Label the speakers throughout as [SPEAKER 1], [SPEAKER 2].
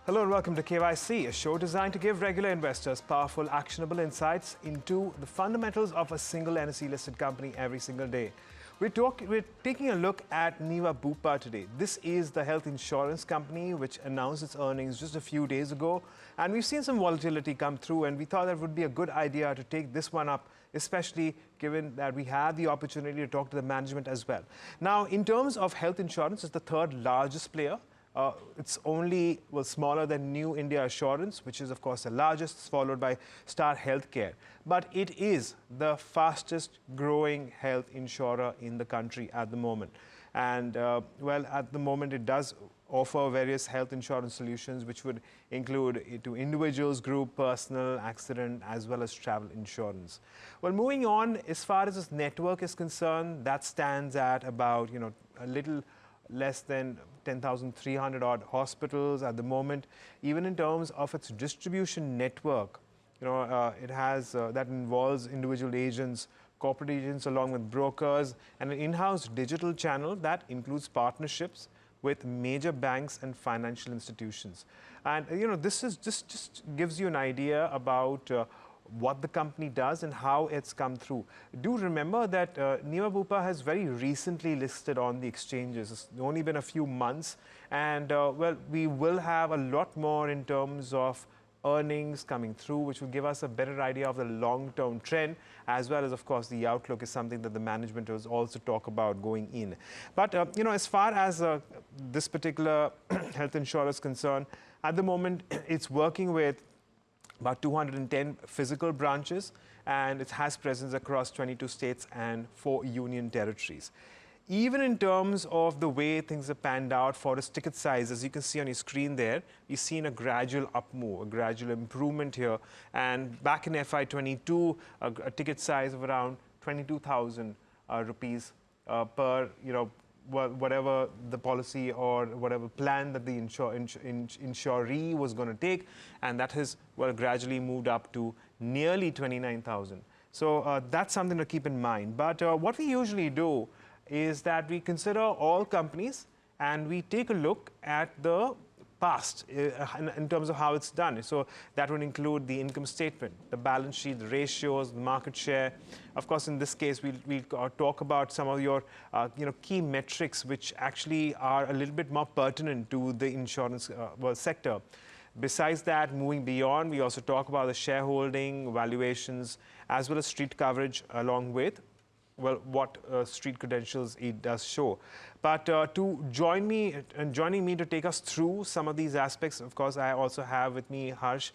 [SPEAKER 1] Hello and welcome to KYC, a show designed to give regular investors powerful, actionable insights into the fundamentals of a single NSE-listed company every single day. We're taking a look at Niva Bupa today. This is the health insurance company which announced its earnings just a few days ago. And we've seen some volatility come through, and we thought that would be a good idea to take this one up, especially given that we had the opportunity to talk to the management as well. Now, in terms of health insurance, it's the third largest player. It's only smaller than New India Assurance, which is, of course, the largest, followed by Star Healthcare. But it is the fastest growing health insurer in the country at the moment. And, well, at the moment, it does offer various health insurance solutions, which would include to individuals, group, personal, accident, as well as travel insurance. Well, moving on, as far as its network is concerned, that stands at about, a little less than 10,300 odd hospitals at the moment. Even in terms of its distribution network, it has that involves individual agents, corporate agents, along with brokers, and an in-house digital channel that includes partnerships with major banks and financial institutions. And this is just gives you an idea about what the company does and how it's come through. Do remember that Niva Bupa has very recently listed on the exchanges. It's only been a few months, and well, we will have a lot more in terms of earnings coming through, which will give us a better idea of the long-term trend, as well as, of course, the outlook is something that the management will also talk about going in. But, as far as this particular health insurer is concerned, at the moment, it's working with about 210 physical branches, and it has presence across 22 states and 4 union territories. Even in terms of the way things have panned out for its ticket size, as you can see on your screen there, we've seen a gradual up move, a gradual improvement here. And back in FY22, a ticket size of around 22,000 rupees per, whatever the policy or whatever plan that the insuree was going to take, and that has gradually moved up to nearly 29,000. So that's something to keep in mind. But what we usually do is that we consider all companies and we take a look at the past in terms of how it's done. So that would include the income statement, the balance sheet, the ratios, the market share. Of course, in this case, we'll talk about some of your key metrics which actually are a little bit more pertinent to the insurance sector. Besides that, moving beyond, we also talk about the shareholding, valuations, as well as street coverage, along with what street credentials it does show. But joining me to take us through some of these aspects, of course, I also have with me Harsh,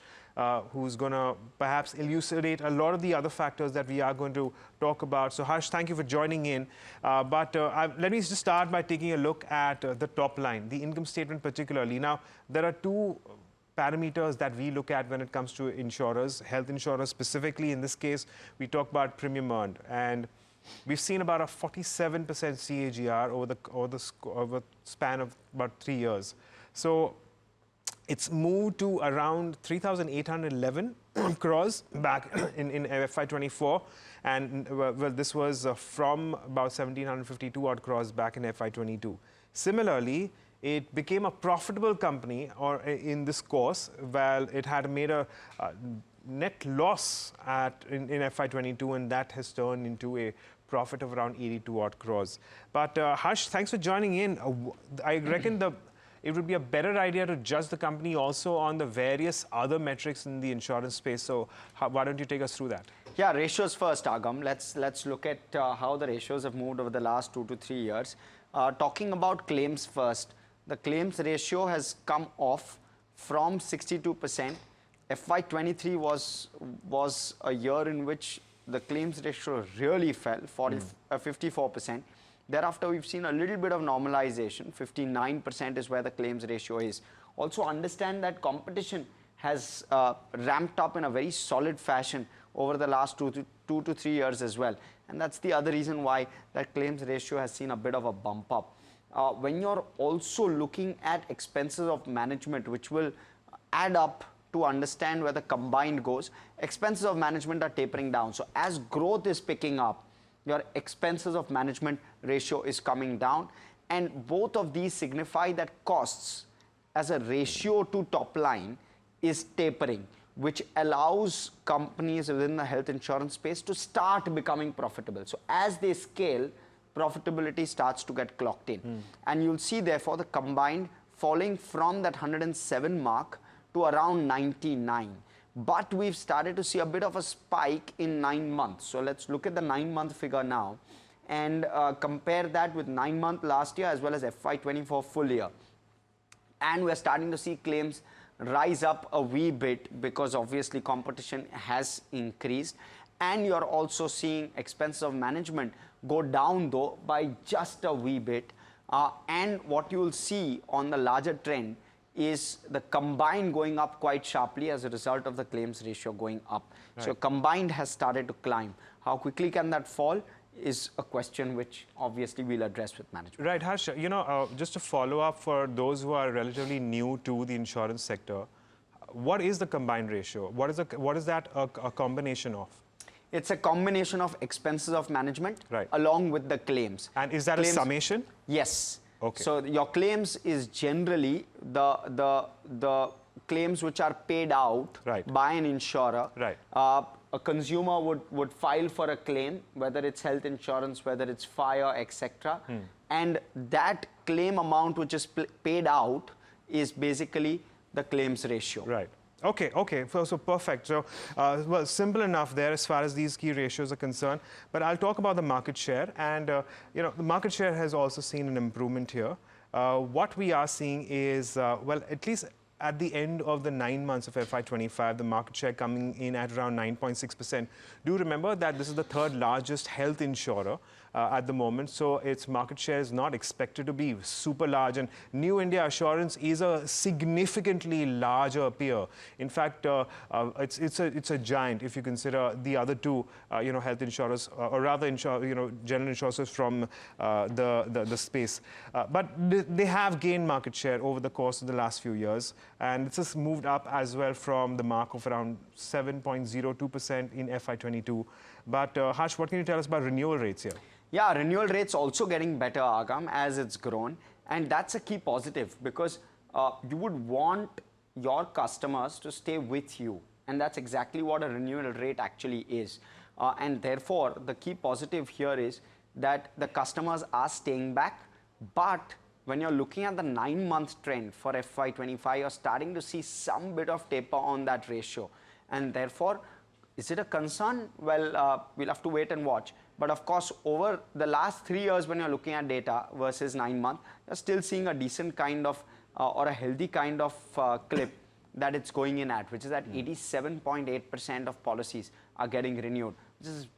[SPEAKER 1] who's going to perhaps elucidate a lot of the other factors that we are going to talk about. So Harsh, thank you for joining in. But let me just start by taking a look at the top line, the income statement particularly. Now, there are two parameters that we look at when it comes to insurers, health insurers specifically. In this case, we talk about premium earned, and we've seen about a 47% CAGR over the span of about 3 years. So it's moved to around 3,811 crores back in FY24, and well, this was from about 1,752 odd crores back in FY22. Similarly, it became a profitable company, or in this course, well, it had made a net loss in FY22, and that has turned into a profit of around 82 odd crores. But Harsh, thanks for joining in. I reckon it would be a better idea to judge the company also on the various other metrics in the insurance space. So why don't you take us through that?
[SPEAKER 2] Yeah, ratios first, Agam. Let's look at how the ratios have moved over the last 2 to 3 years. Talking about claims first, the claims ratio has come off from 62%. FY23 was a year in which the claims ratio really fell, 54%. Thereafter, we've seen a little bit of normalization. 59% is where the claims ratio is. Also understand that competition has ramped up in a very solid fashion over the last 2 to 3 years as well. And that's the other reason why that claims ratio has seen a bit of a bump up. When you're also looking at expenses of management, which will add up to understand where the combined goes, expenses of management are tapering down. So as growth is picking up, your expenses of management ratio is coming down, and both of these signify that costs as a ratio to top line is tapering, which allows companies within the health insurance space to start becoming profitable. So as they scale, profitability starts to get clocked in. And you'll see therefore the combined falling from that 107 mark to around 99. But we've started to see a bit of a spike in 9 months. So let's look at the 9-month figure now and compare that with 9 month last year as well as FY24 full year. And we're starting to see claims rise up a wee bit because obviously competition has increased, and you're also seeing expenses of management go down though by just a wee bit. And what you will see on the larger trend is the combined going up quite sharply as a result of the claims ratio going up. Right. So combined has started to climb. How quickly can that fall is a question which obviously we'll address with management.
[SPEAKER 1] Right, Harsh, you know, just to follow up for those who are relatively new to the insurance sector, what is the combined ratio? What is that a combination of?
[SPEAKER 2] It's a combination of expenses of management, right, along with the claims.
[SPEAKER 1] And is that a summation? Yes.
[SPEAKER 2] Okay. So your claims is generally the claims which are paid out, right, by an insurer. Right. A consumer would file for a claim, whether it's health insurance, whether it's fire, etc. And that claim amount which is paid out is basically the claims ratio.
[SPEAKER 1] Right. Okay, okay, so perfect. So, well, simple enough there as far as these key ratios are concerned. But I'll talk about the market share. And, you know, the market share has also seen an improvement here. What we are seeing is, well, at least at the end of the 9 months of FY25, the market share coming in at around 9.6%. Do remember that this is the third largest health insurer at the moment, so its market share is not expected to be super large. And New India Assurance is a significantly larger peer. In fact, it's a giant if you consider the other two, you know, health insurers, or rather, general insurers from the space. But they have gained market share over the course of the last few years. And it's just moved up as well from the mark of around 7.02% in FY22. But Harsh, what can you tell us about renewal rates here?
[SPEAKER 2] Yeah, renewal rates also getting better, Agam, as it's grown. And that's a key positive because you would want your customers to stay with you. And that's exactly what a renewal rate actually is. And therefore, the key positive here is that the customers are staying back, but when you're looking at the 9-month trend for FY25, you're starting to see some bit of taper on that ratio. And therefore, is it a concern? Well, we'll have to wait and watch. But of course, over the last 3 years, when you're looking at data versus 9 months, you're still seeing a decent kind of or a healthy kind of clip that it's going in at, which is at 87.8% of policies are getting renewed, which is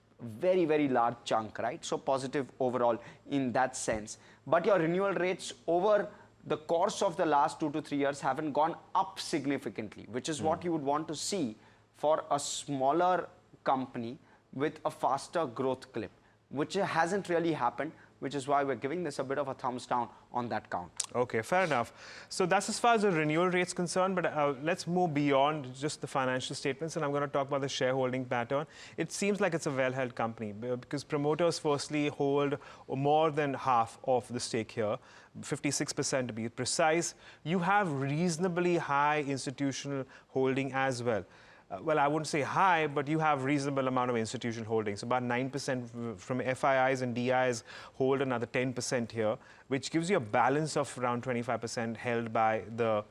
[SPEAKER 2] very, very large chunk, right? So positive overall in that sense. But your renewal rates over the course of the last 2 to 3 years haven't gone up significantly, which is what you would want to see for a smaller company with a faster growth clip, which hasn't really happened, which is why we're giving this a bit of a thumbs down on that count.
[SPEAKER 1] Okay, fair enough. So that's as far as the renewal rate's concerned, but let's move beyond just the financial statements, and I'm going to talk about the shareholding pattern. It seems like it's a well-held company because promoters firstly hold more than half of the stake here, 56% to be precise. You have reasonably high institutional holding as well. Well, I wouldn't say high, but you have reasonable amount of institutional holdings. About 9% from FIIs and DIs hold another 10% here, which gives you a balance of around 25% held by the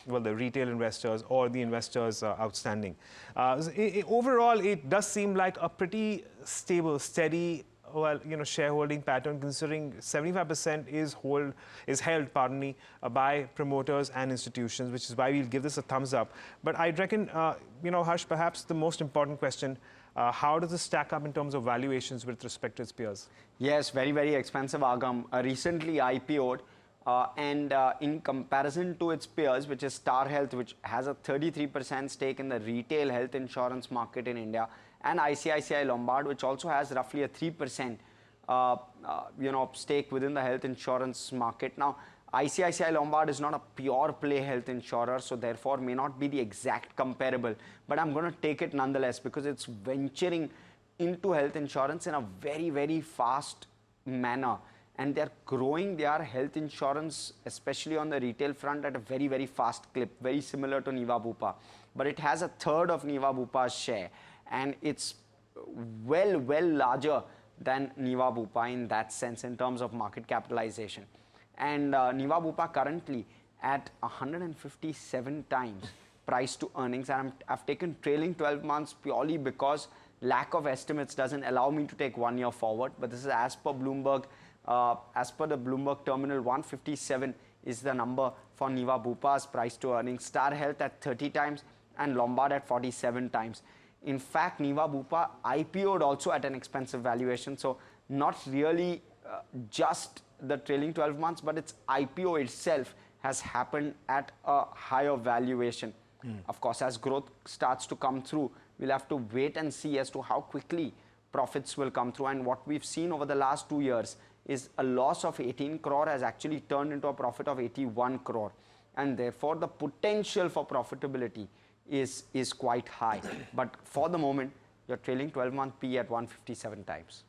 [SPEAKER 1] retail investors or the investors outstanding. Overall, it does seem like a pretty stable, steady, shareholding pattern, considering 75% is held, by promoters and institutions, which is why we'll give this a thumbs up. But I reckon, Harsh, perhaps the most important question, how does this stack up in terms of valuations with respect to its peers?
[SPEAKER 2] Yes, very, very expensive, Agam. Recently IPO'd, and in comparison to its peers, which is Star Health, which has a 33% stake in the retail health insurance market in India, and ICICI Lombard, which also has roughly a 3% stake within the health insurance market. Now, ICICI Lombard is not a pure play health insurer, so therefore may not be the exact comparable. But I'm going to take it nonetheless because it's venturing into health insurance in a very, very fast manner. and they're growing their health insurance, especially on the retail front, at a very, very fast clip, very similar to Niva Bupa. But it has a third of Niva Bupa's share, and it's well larger than Niva Bupa in that sense in terms of market capitalization. And Niva Bupa currently at 157 times price to earnings, and I've taken trailing 12 months purely because lack of estimates doesn't allow me to take 1 year forward. But this is as per Bloomberg, as per the Bloomberg terminal, 157 is the number for Niva Bupa's price to earnings, Star Health at 30 times and Lombard at 47 times. In fact, Niva Bupa IPO'd also at an expensive valuation, so not really just the trailing 12 months, but its IPO itself has happened at a higher valuation. Of course, as growth starts to come through, we'll have to wait and see as to how quickly profits will come through. And what we've seen over the last 2 years is a loss of 18 crore has actually turned into a profit of 81 crore. And therefore, the potential for profitability is quite high. But for the moment, you're trailing 12-month P at 157 times.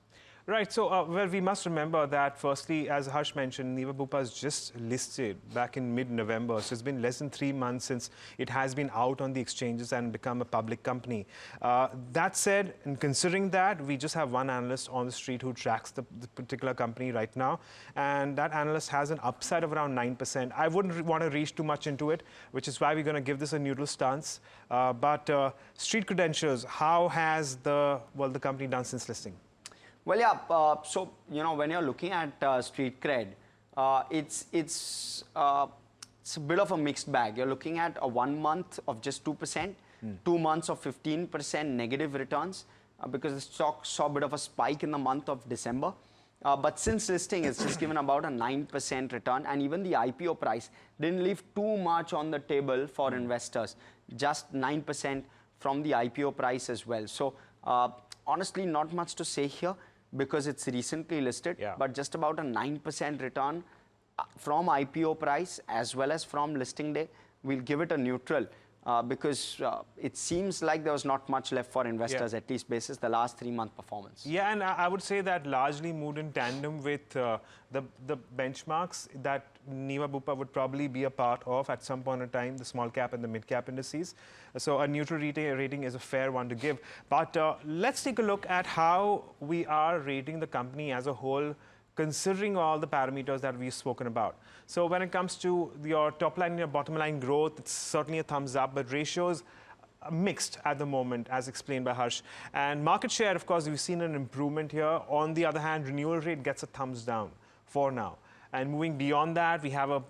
[SPEAKER 1] Right. So, well, we must remember that, firstly, as Harsh mentioned, Niva Bupa is just listed back in mid-November. So, it's been less than 3 months since it has been out on the exchanges and become a public company. That said, and considering that, we just have one analyst on the street who tracks the particular company right now. And that analyst has an upside of around 9%. I wouldn't want to reach too much into it, which is why we're going to give this a neutral stance. But street credentials, how has the company done since listing?
[SPEAKER 2] Well, yeah, so, you know, when you're looking at street cred, it's a bit of a mixed bag. You're looking at a 1 month of just 2%, 2 months of 15% negative returns, because the stock saw a bit of a spike in the month of December. But since listing, it's just given about a 9% return, and even the IPO price didn't leave too much on the table for investors, just 9% from the IPO price as well. So, honestly, not much to say here, because it's recently listed, but just about a 9% return from IPO price as well as from listing day. We'll give it a neutral because it seems like there was not much left for investors, at least basis the last 3-month performance.
[SPEAKER 1] Yeah, and I would say that largely moved in tandem with the benchmarks that Niva Bupa would probably be a part of at some point in time, the small cap and the mid cap indices. So a neutral rating is a fair one to give. But let's take a look at how we are rating the company as a whole, considering all the parameters that we've spoken about. So when it comes to your top line and your bottom line growth, it's certainly a thumbs up, but ratios are mixed at the moment, as explained by Harsh. And market share, of course, we've seen an improvement here. On the other hand, renewal rate gets a thumbs down for now. And moving beyond that, we have a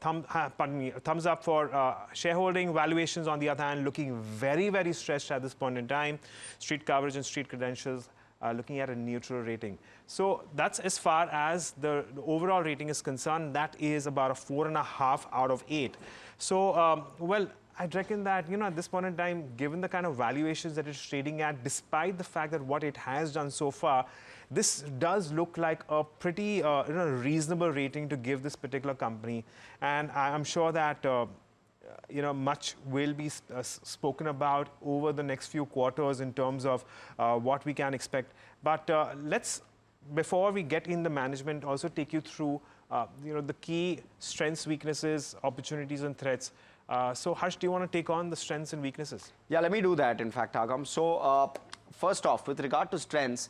[SPEAKER 1] thumbs up for shareholding. Valuations, on the other hand, looking very, very stretched at this point in time. Street coverage and street credentials looking at a neutral rating. So that's as far as the overall rating is concerned. That is about a 4.5 out of 8. So, well, I'd reckon that, you know, at this point in time, given the kind of valuations that it's trading at, despite the fact that what it has done so far, this does look like a pretty reasonable rating to give this particular company. And I'm sure that you know, much will be spoken about over the next few quarters in terms of what we can expect. But let's, before we get in the management, also take you through you know, the key strengths, weaknesses, opportunities and threats. So Harsh, do you want to take on the strengths and weaknesses?
[SPEAKER 2] Yeah, let me do that, in fact, Agam. So first off, with regard to strengths,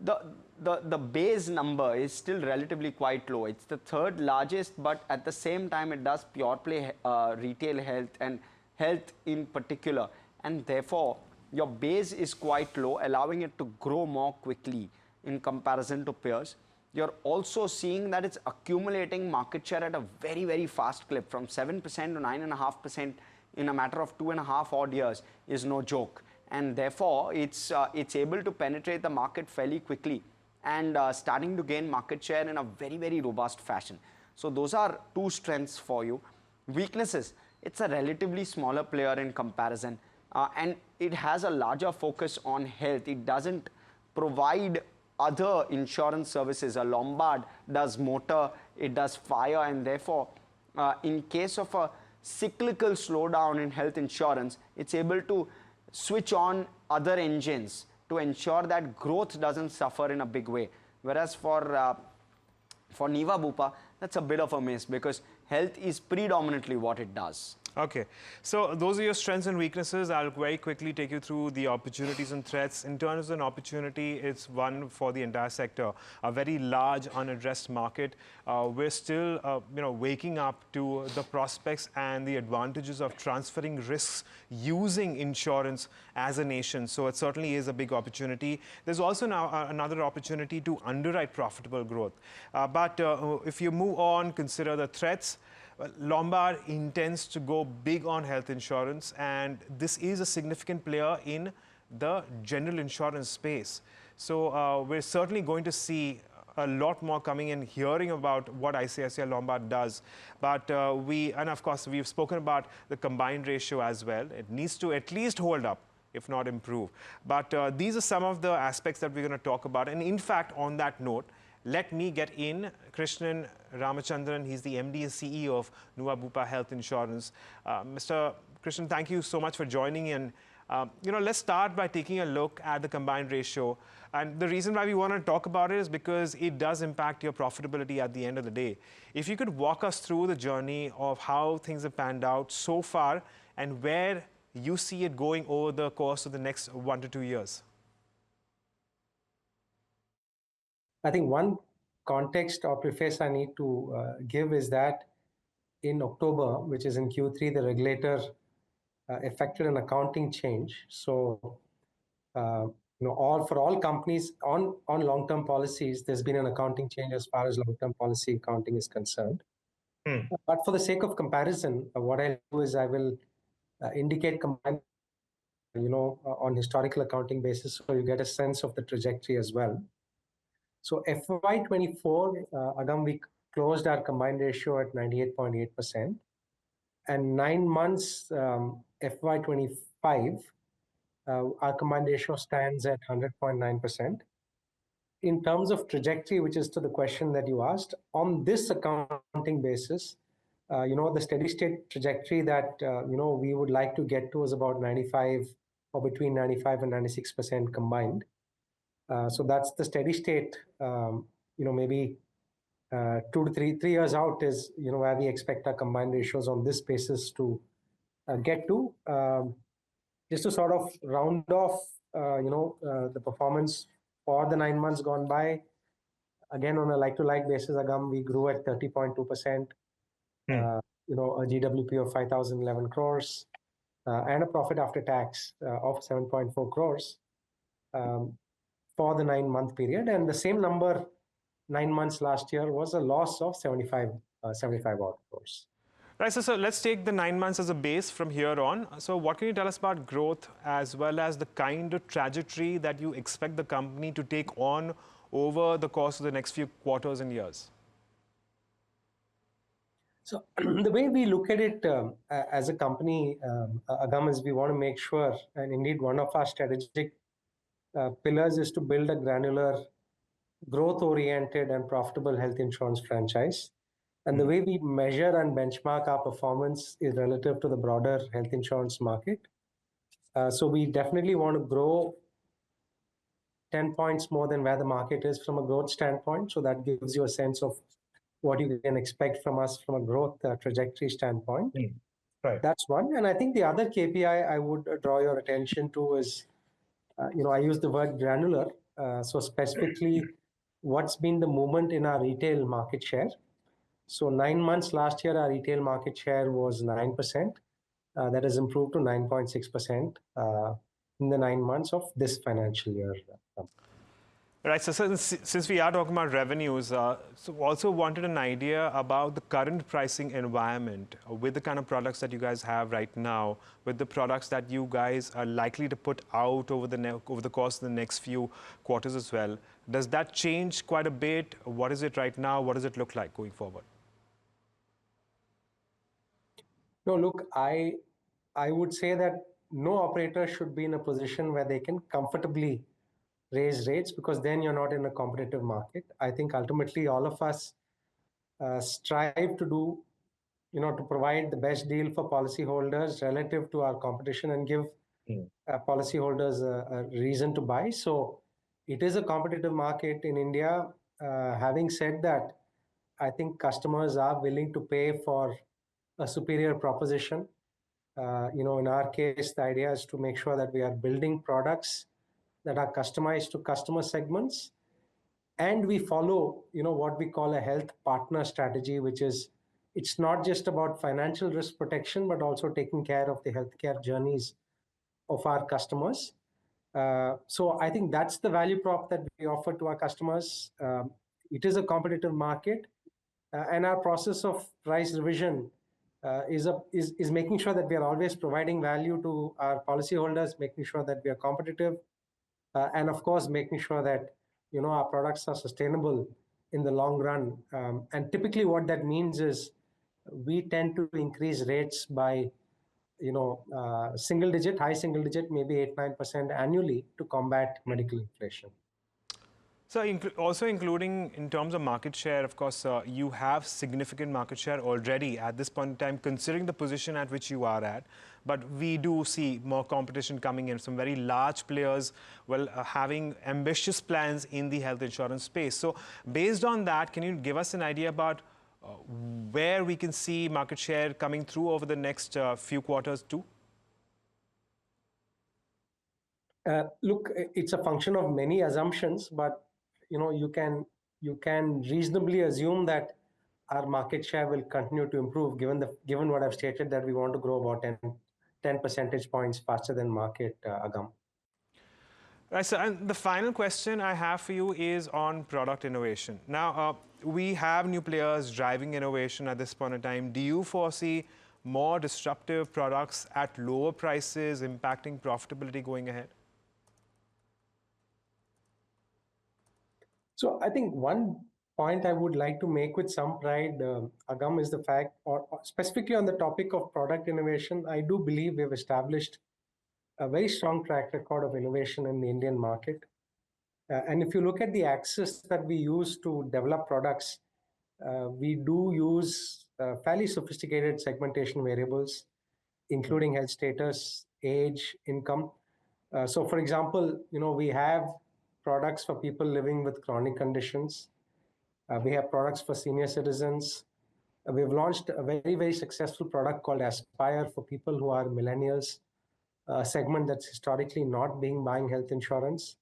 [SPEAKER 2] the base number is still relatively quite low. It's the third largest, but at the same time, it does pure play retail health and health in particular. And therefore, your base is quite low, allowing it to grow more quickly in comparison to peers. You're also seeing that it's accumulating market share at a very, very fast clip. From 7% to 9.5% in a matter of 2.5 odd years is no joke. And therefore, it's able to penetrate the market fairly quickly and starting to gain market share in a very, very robust fashion. So those are two strengths for you. Weaknesses, it's a relatively smaller player in comparison, and it has a larger focus on health. It doesn't provide other insurance services. A Lombard does motor, it does fire, and therefore, in case of a cyclical slowdown in health insurance, it's able to switch on other engines to ensure that growth doesn't suffer in a big way. Whereas for Niva Bupa, that's a bit of a miss because health is predominantly what it does.
[SPEAKER 1] Okay, so those are your strengths and weaknesses. I'll very quickly take you through the opportunities and threats. In terms of an opportunity, it's one for the entire sector, a very large unaddressed market. We're still, waking up to the prospects and the advantages of transferring risks using insurance as a nation. So it certainly is a big opportunity. There's also now another opportunity to underwrite profitable growth. But if you move on, consider the threats. Well, Lombard intends to go big on health insurance, and this is a significant player in the general insurance space. So we're certainly going to see a lot more coming in, hearing about what ICICI Lombard does. But and of course, we've spoken about the combined ratio as well. It needs to at least hold up, if not improve. But these are some of the aspects that we're going to talk about. And in fact, on that note, let me get in Krishnan Ramachandran. He's the MD and CEO of Niva Bupa Health Insurance. Mr. Krishnan, thank you so much for joining in. Let's start by taking a look at the combined ratio. And the reason why we want to talk about it is because it does impact your profitability at the end of the day. If you could walk us through the journey of how things have panned out so far and where you see it going over the course of the next 1 to 2 years.
[SPEAKER 3] I think one context or preface I need to give is that in October, which is in Q3, the regulator effected an accounting change. So, for all companies on long-term policies, there's been an accounting change as far as long-term policy accounting is concerned. But for the sake of comparison, what I'll do is I will indicate combined, on historical accounting basis, so you get a sense of the trajectory as well. So FY24, Agam, we closed our combined ratio at 98.8%. And 9 months FY25, our combined ratio stands at 100.9%. In terms of trajectory, which is to the question that you asked, on this accounting basis, the steady state trajectory that, we would like to get to is about 95 or between 95 and 96% combined. So that's the steady state, maybe 2 to 3 years out is, where we expect our combined ratios on this basis to get to. Just to sort of round off, the performance for the 9 months gone by, again, on a like-to-like basis, Agam, we grew at 30.2%, a GWP of 5,011 crores, and a profit after tax of 7.4 crores. For the 9-month period, and the same number 9 months last year was a loss of 75 odd crores.
[SPEAKER 1] Right, so let's take the 9 months as a base from here on. So what can you tell us about growth as well as the kind of trajectory that you expect the company to take on over the course of the next few quarters and years?
[SPEAKER 3] So the way we look at it as a company, Agam, is we want to make sure, and indeed one of our strategic pillars is to build a granular, growth-oriented and profitable health insurance franchise. And the way we measure and benchmark our performance is relative to the broader health insurance market. So we definitely want to grow 10 points more than where the market is from a growth standpoint. So that gives you a sense of what you can expect from us from a growth trajectory standpoint. Right. That's one. And I think the other KPI I would draw your attention to is, I use the word granular. So specifically, what's been the movement in our retail market share? So 9 months last year, our retail market share was 9%. That has improved to 9.6% in the 9 months of this financial year.
[SPEAKER 1] Right, so since we are talking about revenues, so also wanted an idea about the current pricing environment with the kind of products that you guys have right now, with the products that you guys are likely to put out over the course of the next few quarters as well. Does that change quite a bit? What is it right now? What does it look like going forward?
[SPEAKER 3] No, look, I would say that no operator should be in a position where they can comfortably raise rates, because then you're not in a competitive market. I think ultimately all of us strive to do, to provide the best deal for policyholders relative to our competition and give policyholders a reason to buy. So it is a competitive market in India. Having said that, I think customers are willing to pay for a superior proposition. In our case, the idea is to make sure that we are building products that are customized to customer segments, and we follow, what we call a health partner strategy, which is it's not just about financial risk protection, but also taking care of the healthcare journeys of our customers. So I think that's the value prop that we offer to our customers. It is a competitive market, and our process of price revision is making sure that we are always providing value to our policyholders, making sure that we are competitive, and of course making sure that our products are sustainable in the long run. And typically, what that means is we tend to increase rates by high single digit, maybe 8-9% annually to combat medical inflation.
[SPEAKER 1] So also including in terms of market share, of course, you have significant market share already at this point in time, considering the position at which you are at. But we do see more competition coming in, some very large players, having ambitious plans in the health insurance space. So based on that, can you give us an idea about where we can see market share coming through over the next few quarters too?
[SPEAKER 3] Look, it's a function of many assumptions, but you can reasonably assume that our market share will continue to improve, given what I've stated, that we want to grow about 10 percentage points faster than market, Agam.
[SPEAKER 1] Right, so and the final question I have for you is on product innovation. Now, we have new players driving innovation at this point in time. Do you foresee more disruptive products at lower prices impacting profitability going ahead?
[SPEAKER 3] So I think one point I would like to make with some pride, Agam, is the fact, or specifically on the topic of product innovation, I do believe we've established a very strong track record of innovation in the Indian market. And if you look at the axis that we use to develop products, we do use fairly sophisticated segmentation variables, including health status, age, income. So for example, we have products for people living with chronic conditions. We have products for senior citizens. We've launched a very, very successful product called Aspire for people who are millennials, a segment that's historically not being buying health insurance.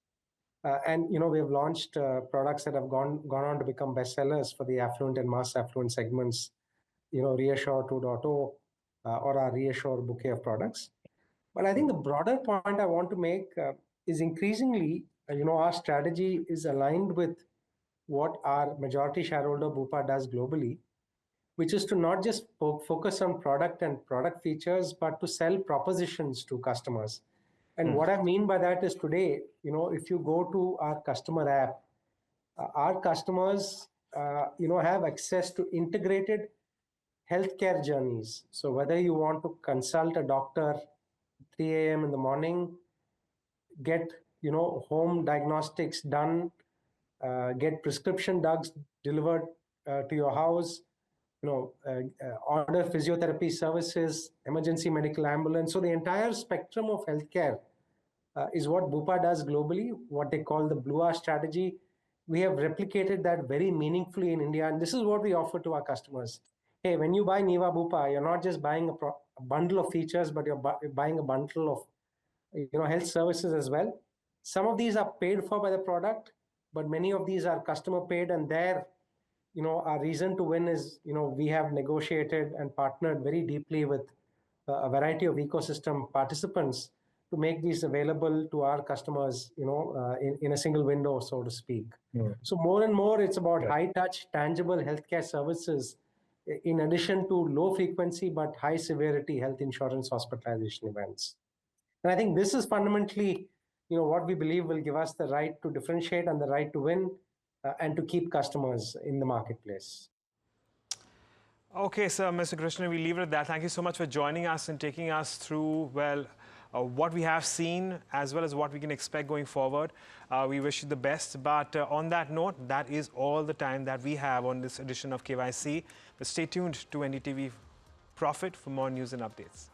[SPEAKER 3] And we've launched products that have gone on to become bestsellers for the affluent and mass affluent segments, Reassure 2.0 or our Reassure bouquet of products. But I think the broader point I want to make is increasingly, our strategy is aligned with what our majority shareholder Bupa does globally, which is to not just focus on product and product features, but to sell propositions to customers. And what I mean by that is today, if you go to our customer app, our customers, have access to integrated healthcare journeys. So whether you want to consult a doctor 3 a.m. in the morning, get home diagnostics done, get prescription drugs delivered to your house, order physiotherapy services, emergency medical ambulance. So the entire spectrum of healthcare is what Bupa does globally, what they call the Blue Hour strategy. We have replicated that very meaningfully in India, and this is what we offer to our customers. Hey, when you buy Niva Bupa, you're not just buying a bundle of features, but you're buying a bundle of health services as well. Some of these are paid for by the product, but many of these are customer paid, and our reason to win is, we have negotiated and partnered very deeply with a variety of ecosystem participants to make these available to our customers, in a single window, so to speak. So more and more, it's about high-touch, tangible healthcare services, in addition to low-frequency but high-severity health insurance hospitalization events. And I think this is fundamentally, what we believe will give us the right to differentiate and the right to win, and to keep customers in the marketplace.
[SPEAKER 1] Okay, so Mr. Krishnan, we leave it at that. Thank you so much for joining us and taking us through, what we have seen as well as what we can expect going forward. We wish you the best. But on that note, that is all the time that we have on this edition of KYC. But stay tuned to NDTV Profit for more news and updates.